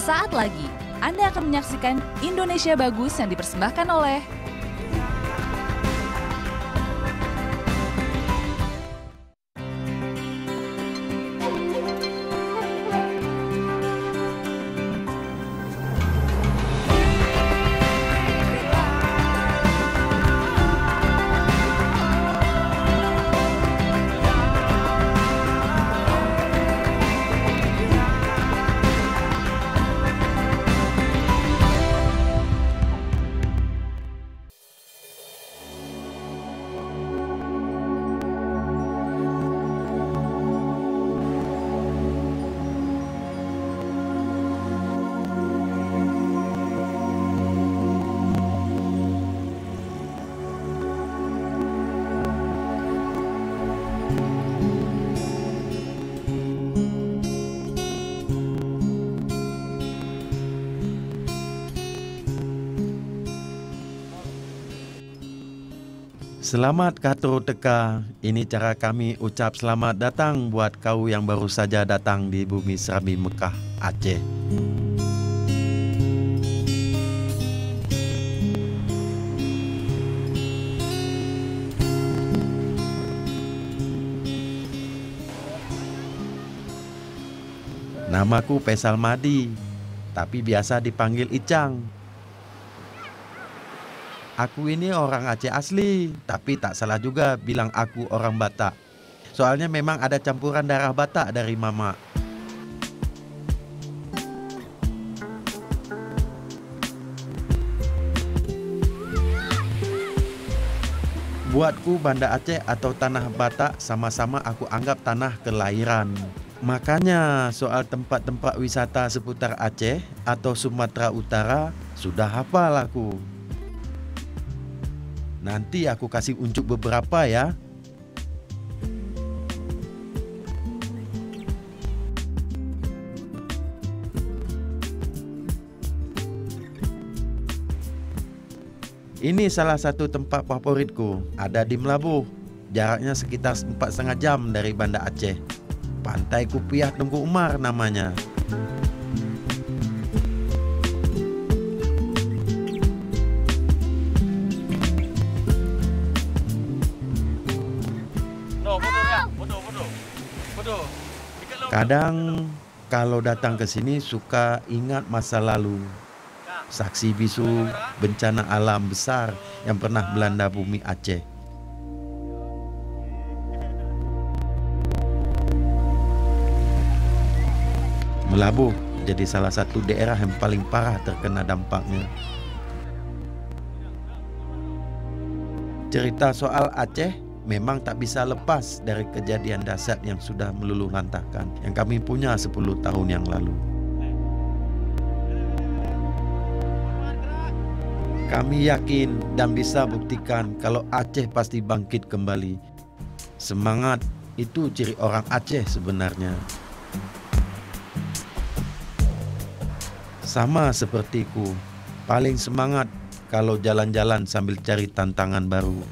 Sesaat lagi, Anda akan menyaksikan Indonesia Bagus yang dipersembahkan oleh Selamat Katro Teka, ini cara kami ucap selamat datang buat kau yang baru saja datang di bumi Serabi Mekah, Aceh. Namaku Faisal Madi, tapi biasa dipanggil Icang. Aku ini orang Aceh asli, tapi tak salah juga bilang aku orang Batak. Soalnya memang ada campuran darah Batak dari mama. Buatku Banda Aceh atau tanah Batak sama-sama aku anggap tanah kelahiran. Makanya soal tempat-tempat wisata seputar Aceh atau Sumatera Utara sudah hafal aku. Nanti aku kasih unjuk beberapa ya. Ini salah satu tempat favoritku, ada di Melabuh. Jaraknya sekitar 4,5 jam dari Banda Aceh. Pantai Kupiah Tengku Umar namanya. Kadang kalau datang ke sini suka ingat masa lalu. Saksi bisu bencana alam besar yang pernah melanda bumi Aceh. Melabuh jadi salah satu daerah yang paling parah terkena dampaknya. Cerita soal Aceh memang tak bisa lepas dari kejadian dahsyat yang sudah meluluh lantahkan yang kami punya 10 tahun yang lalu. Kami yakin dan bisa buktikan kalau Aceh pasti bangkit kembali. Semangat itu ciri orang Aceh sebenarnya. Sama sepertiku, paling semangat kalau jalan-jalan sambil cari tantangan baru.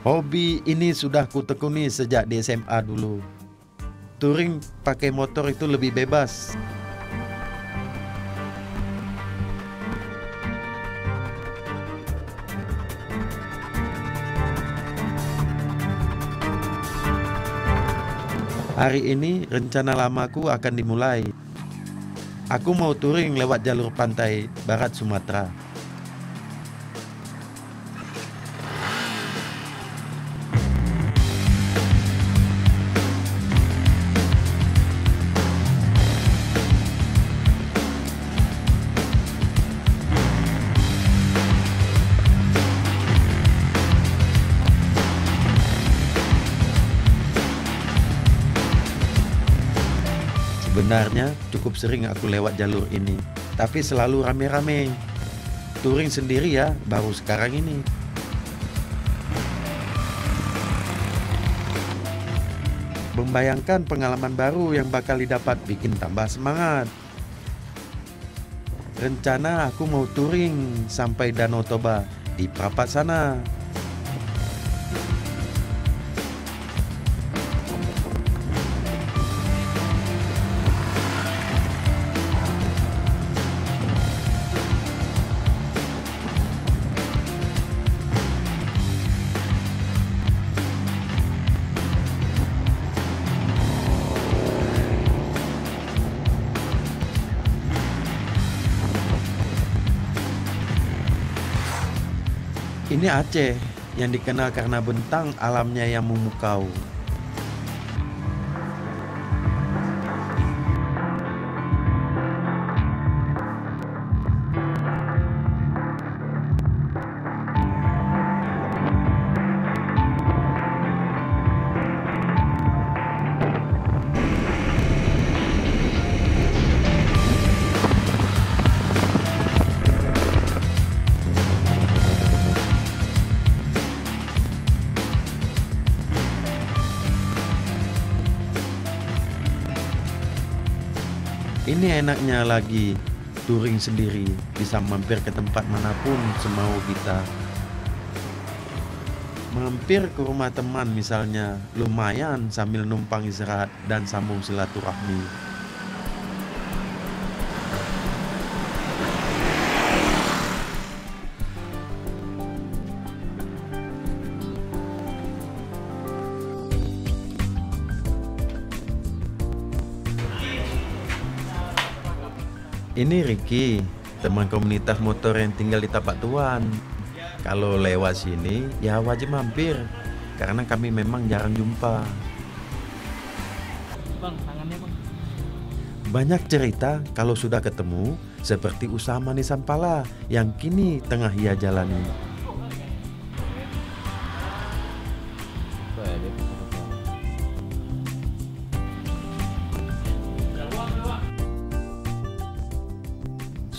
Hobi ini sudah kutekuni sejak di SMA dulu. Touring pakai motor itu lebih bebas. Hari ini rencana lamaku akan dimulai. Aku mau touring lewat jalur pantai barat Sumatera. Sebenarnya cukup sering aku lewat jalur ini, tapi selalu rame-rame. Touring sendiri ya, baru sekarang ini. Membayangkan pengalaman baru yang bakal didapat bikin tambah semangat. Rencana aku mau touring sampai Danau Toba di Prapat sana. Ini Aceh yang dikenal karena bentang alamnya yang memukau. Ini enaknya lagi, touring sendiri, bisa mampir ke tempat manapun semau kita. Mampir ke rumah teman misalnya, lumayan sambil numpang istirahat dan sambung silaturahmi. Ini Ricky, teman komunitas motor yang tinggal di Tapak Tuan. Kalau lewat sini, ya wajib mampir, karena kami memang jarang jumpa. Bang, tangannya bang. Banyak cerita kalau sudah ketemu, seperti usaha manisan pala yang kini tengah ia jalani.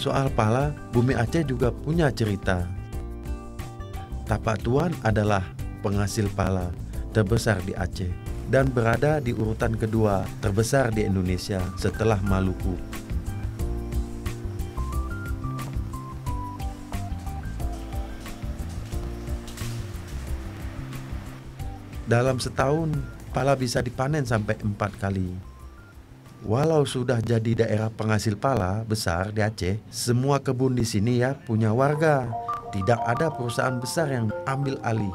Soal pala, Bumi Aceh juga punya cerita. Tapak Tuan adalah penghasil pala terbesar di Aceh dan berada di urutan kedua terbesar di Indonesia setelah Maluku. Dalam setahun, pala bisa dipanen sampai 4 kali. Walau sudah jadi daerah penghasil pala besar di Aceh, semua kebun di sini ya punya warga. Tidak ada perusahaan besar yang ambil alih.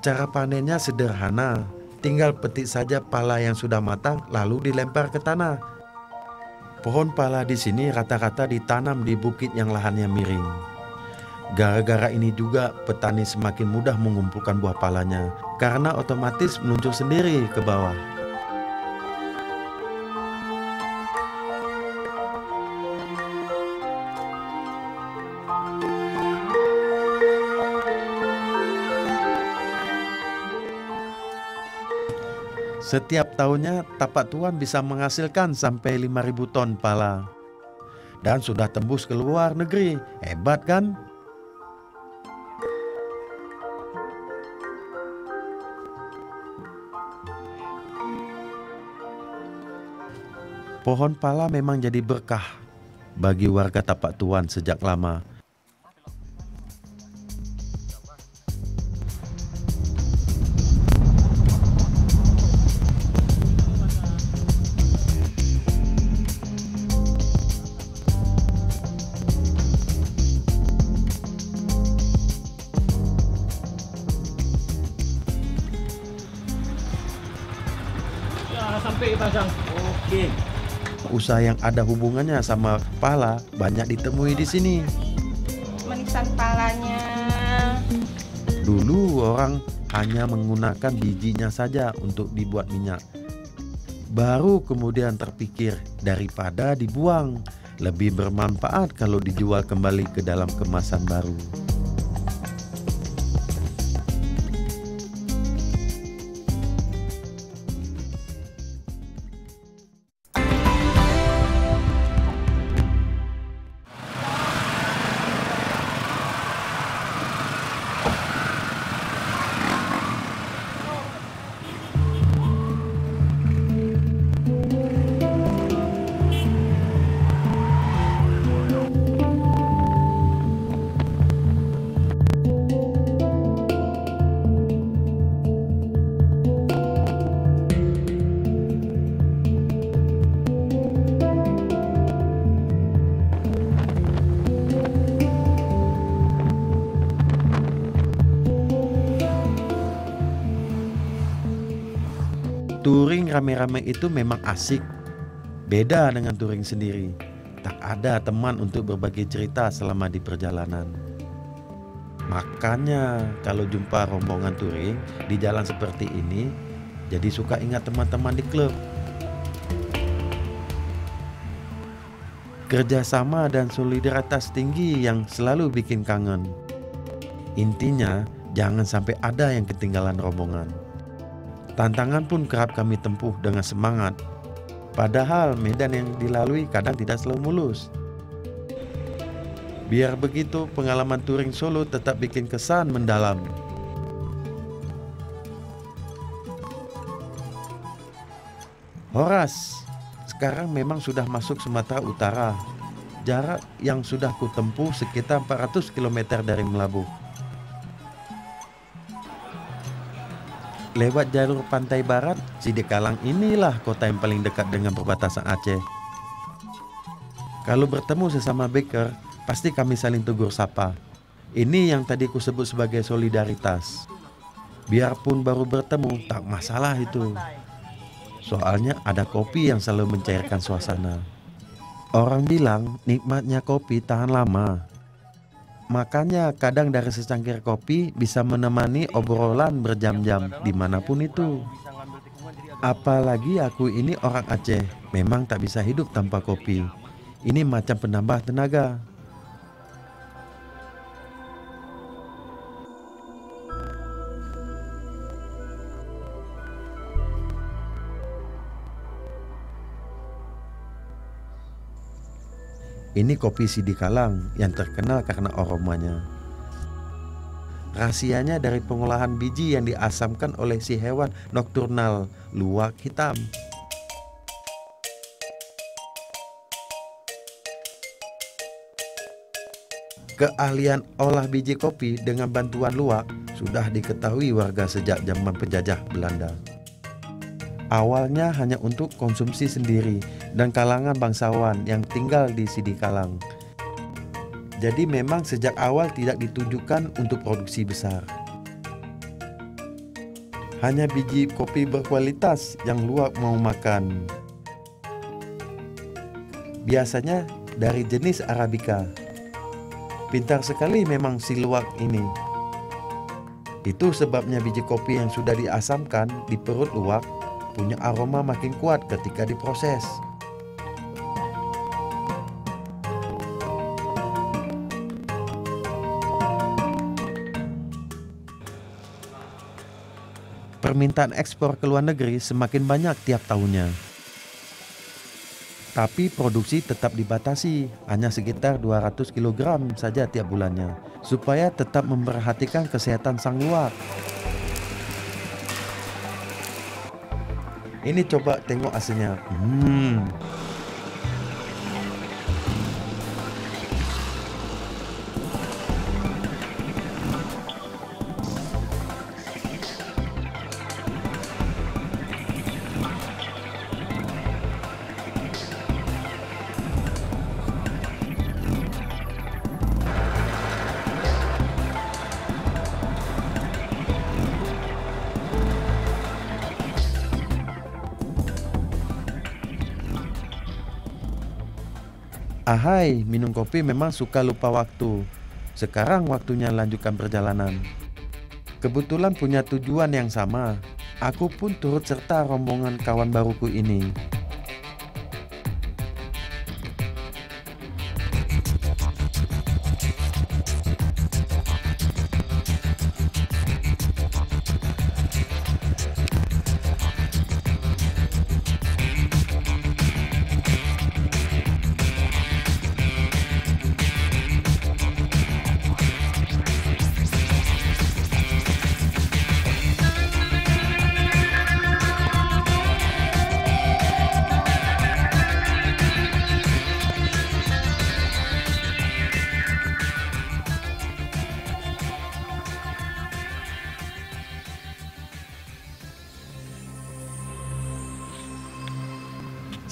Cara panennya sederhana, tinggal petik saja pala yang sudah matang lalu dilempar ke tanah. Pohon pala di sini rata-rata ditanam di bukit yang lahannya miring. Gara-gara ini juga petani semakin mudah mengumpulkan buah palanya karena otomatis meluncur sendiri ke bawah. Setiap tahunnya Tapak Tuan bisa menghasilkan sampai 5.000 ton pala. Dan sudah tembus ke luar negeri. Hebat kan? Pohon pala memang jadi berkah bagi warga Tapak Tuan sejak lama. Sampai pasang. Oke. Usaha yang ada hubungannya sama pala banyak ditemui di sini. Manisan palanya. Dulu orang hanya menggunakan bijinya saja untuk dibuat minyak. Baru kemudian terpikir daripada dibuang, lebih bermanfaat kalau dijual kembali ke dalam kemasan baru. Touring rame-rame itu memang asik. Beda dengan touring sendiri. Tak ada teman untuk berbagi cerita selama di perjalanan. Makanya kalau jumpa rombongan touring di jalan seperti ini, jadi suka ingat teman-teman di klub. Kerjasama dan solidaritas tinggi yang selalu bikin kangen. Intinya, jangan sampai ada yang ketinggalan rombongan. Tantangan pun kerap kami tempuh dengan semangat. Padahal medan yang dilalui kadang tidak selalu mulus. Biar begitu, pengalaman touring Solo tetap bikin kesan mendalam. Horas, sekarang memang sudah masuk Sumatera Utara. Jarak yang sudah kutempuh sekitar 400 km dari Melabuh. Lewat jalur pantai barat, Sidikalang inilah kota yang paling dekat dengan perbatasan Aceh. Kalau bertemu sesama biker, pasti kami saling tegur sapa. Ini yang tadi ku sebut sebagai solidaritas. Biarpun baru bertemu, tak masalah itu. Soalnya ada kopi yang selalu mencairkan suasana. Orang bilang nikmatnya kopi tahan lama. Makanya kadang dari secangkir kopi bisa menemani obrolan berjam-jam dimanapun itu. Apalagi aku ini orang Aceh, memang tak bisa hidup tanpa kopi. Ini macam penambah tenaga. Ini kopi Sidikalang yang terkenal karena aromanya. Rahasianya dari pengolahan biji yang diasamkan oleh si hewan nokturnal luwak hitam. Keahlian olah biji kopi dengan bantuan luwak sudah diketahui warga sejak zaman penjajah Belanda. Awalnya hanya untuk konsumsi sendiri dan kalangan bangsawan yang tinggal di Sidikalang. Jadi memang sejak awal tidak ditujukan untuk produksi besar. Hanya biji kopi berkualitas yang luwak mau makan. Biasanya dari jenis Arabica. Pintar sekali memang si luwak ini. Itu sebabnya biji kopi yang sudah diasamkan di perut luwak punya aroma makin kuat ketika diproses. Permintaan ekspor ke luar negeri semakin banyak tiap tahunnya. Tapi produksi tetap dibatasi, hanya sekitar 200 kg saja tiap bulannya, supaya tetap memperhatikan kesehatan sang luwak. Ini coba tengok hasilnya. Ahai, minum kopi memang suka lupa waktu. Sekarang waktunya lanjutkan perjalanan. Kebetulan punya tujuan yang sama. Aku pun turut serta rombongan kawan baruku ini.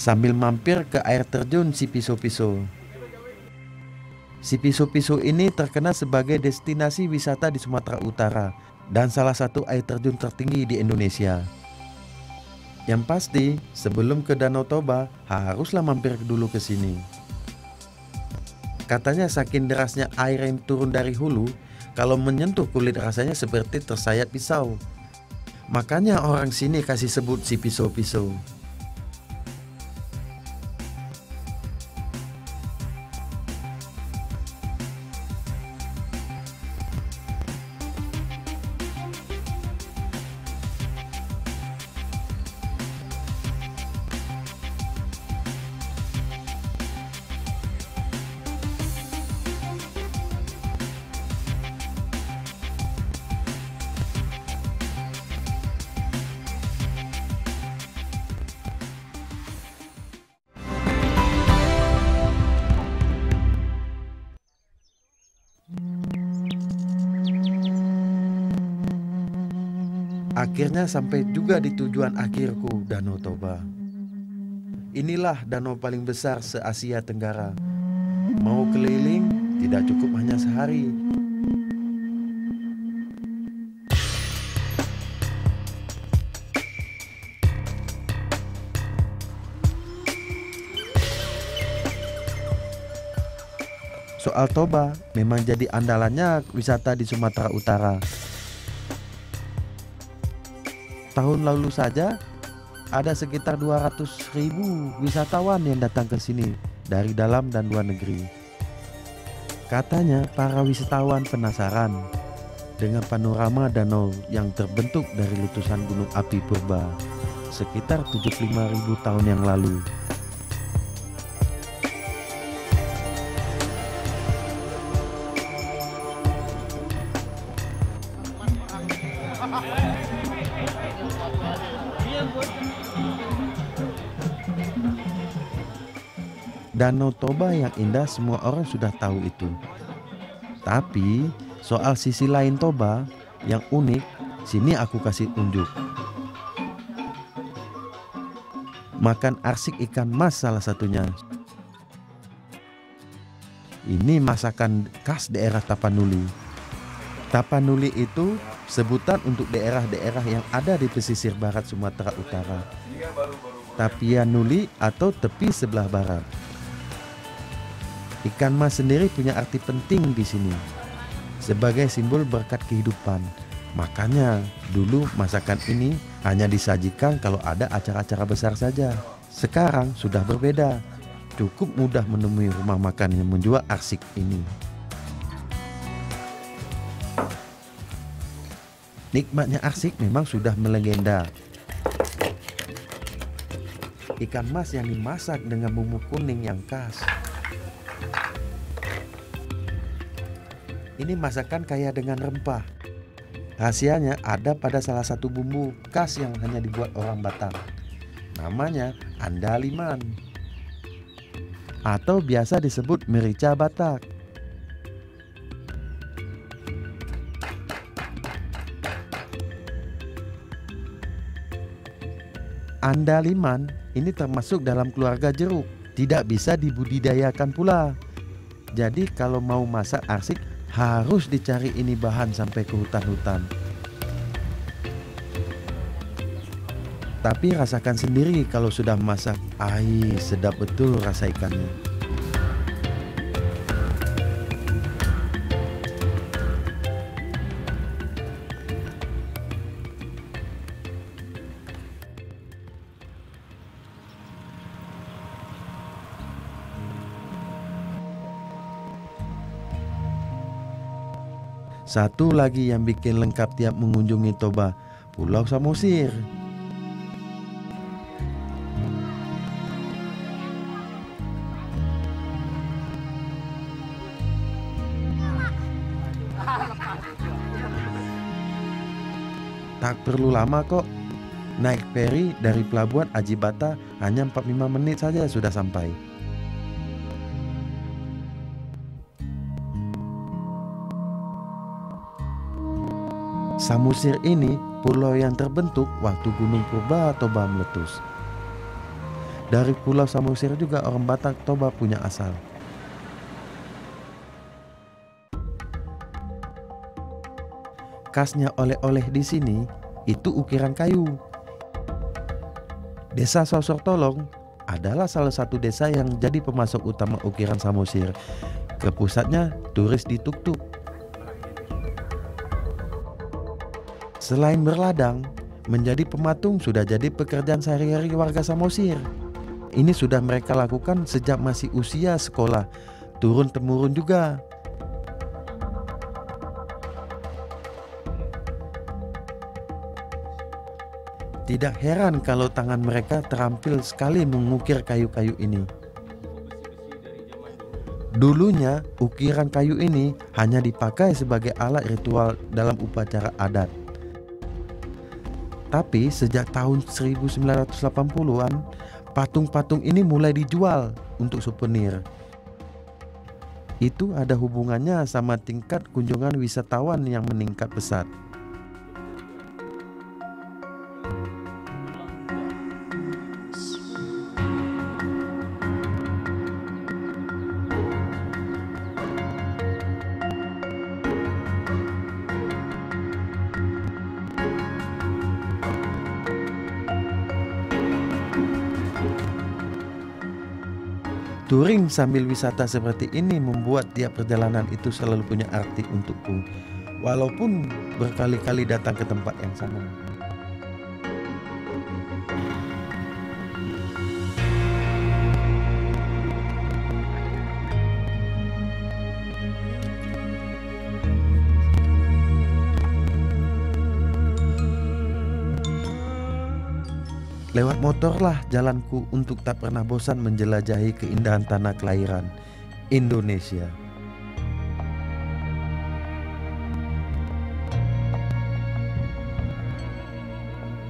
Sambil mampir ke air terjun Si Piso-Piso. Si Piso-Piso ini terkenal sebagai destinasi wisata di Sumatera Utara dan salah satu air terjun tertinggi di Indonesia. Yang pasti, sebelum ke Danau Toba, haruslah mampir dulu ke sini. Katanya saking derasnya air yang turun dari hulu, Kalau menyentuh kulit rasanya seperti tersayat pisau. Makanya orang sini kasih sebut si pisau-pisau. Akhirnya sampai juga di tujuan akhirku, Danau Toba. Inilah danau paling besar se-Asia Tenggara. Mau keliling tidak cukup hanya sehari. Soal Toba memang jadi andalannya wisata di Sumatera Utara. Tahun lalu saja ada sekitar 200.000 wisatawan yang datang ke sini dari dalam dan luar negeri. Katanya para wisatawan penasaran dengan panorama danau yang terbentuk dari letusan gunung api purba sekitar 75.000 tahun yang lalu. Danau Toba yang indah semua orang sudah tahu itu. Tapi soal sisi lain Toba yang unik, sini aku kasih tunjuk. Makan arsik ikan mas salah satunya. Ini masakan khas daerah Tapanuli. Tapanuli itu sebutan untuk daerah-daerah yang ada di pesisir barat Sumatera Utara. Tapianuli atau tepi sebelah barat. Ikan mas sendiri punya arti penting di sini sebagai simbol berkat kehidupan. Makanya dulu masakan ini hanya disajikan kalau ada acara-acara besar saja. Sekarang sudah berbeda. Cukup mudah menemui rumah makan yang menjual arsik ini. Nikmatnya arsik memang sudah melegenda. Ikan mas yang dimasak dengan bumbu kuning yang khas. Ini masakan kaya dengan rempah. Rahasianya ada pada salah satu bumbu khas yang hanya dibuat orang Batak. Namanya andaliman. Atau biasa disebut merica Batak. Andaliman ini termasuk dalam keluarga jeruk. Tidak bisa dibudidayakan pula. Jadi kalau mau masak arsik harus dicari ini bahan sampai ke hutan-hutan. Tapi rasakan sendiri kalau sudah masak. Sedap betul rasa ikannya. Satu lagi yang bikin lengkap tiap mengunjungi Toba, Pulau Samosir. Tak perlu lama kok. Naik feri dari pelabuhan Ajibata hanya 45 menit saja sudah sampai. Samosir ini pulau yang terbentuk waktu Gunung Purba Toba meletus. Dari Pulau Samosir juga orang Batak Toba punya asal. Khasnya oleh-oleh di sini itu ukiran kayu. Desa Sosor Tolong adalah salah satu desa yang jadi pemasok utama ukiran Samosir. Ke pusatnya turis di tuk-tuk. Selain berladang, menjadi pematung sudah jadi pekerjaan sehari-hari warga Samosir. Ini sudah mereka lakukan sejak masih usia sekolah, turun-temurun juga. Tidak heran kalau tangan mereka terampil sekali mengukir kayu-kayu ini. Dulunya, ukiran kayu ini hanya dipakai sebagai alat ritual dalam upacara adat. Tapi sejak tahun 1980-an, patung-patung ini mulai dijual untuk souvenir. Itu ada hubungannya sama tingkat kunjungan wisatawan yang meningkat pesat. Touring sambil wisata seperti ini membuat tiap perjalanan itu selalu punya arti untukku, walaupun berkali-kali datang ke tempat yang sama. Lewat motorlah jalanku untuk tak pernah bosan menjelajahi keindahan tanah kelahiran Indonesia.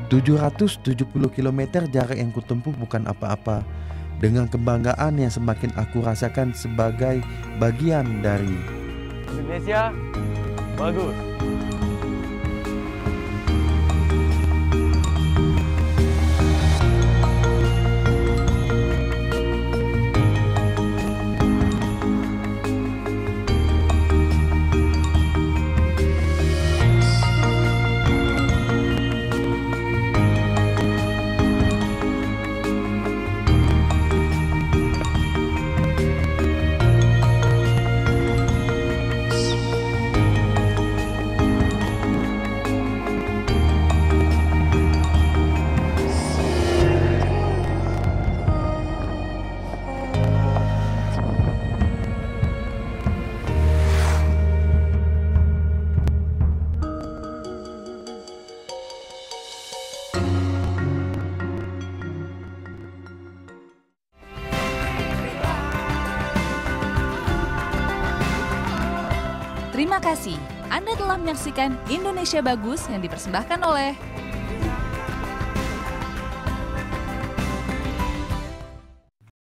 ...770 km jarak yang kutempuh bukan apa-apa, dengan kebanggaan yang semakin aku rasakan sebagai bagian dari Indonesia bagus. Terima kasih. Anda telah menyaksikan Indonesia Bagus yang dipersembahkan oleh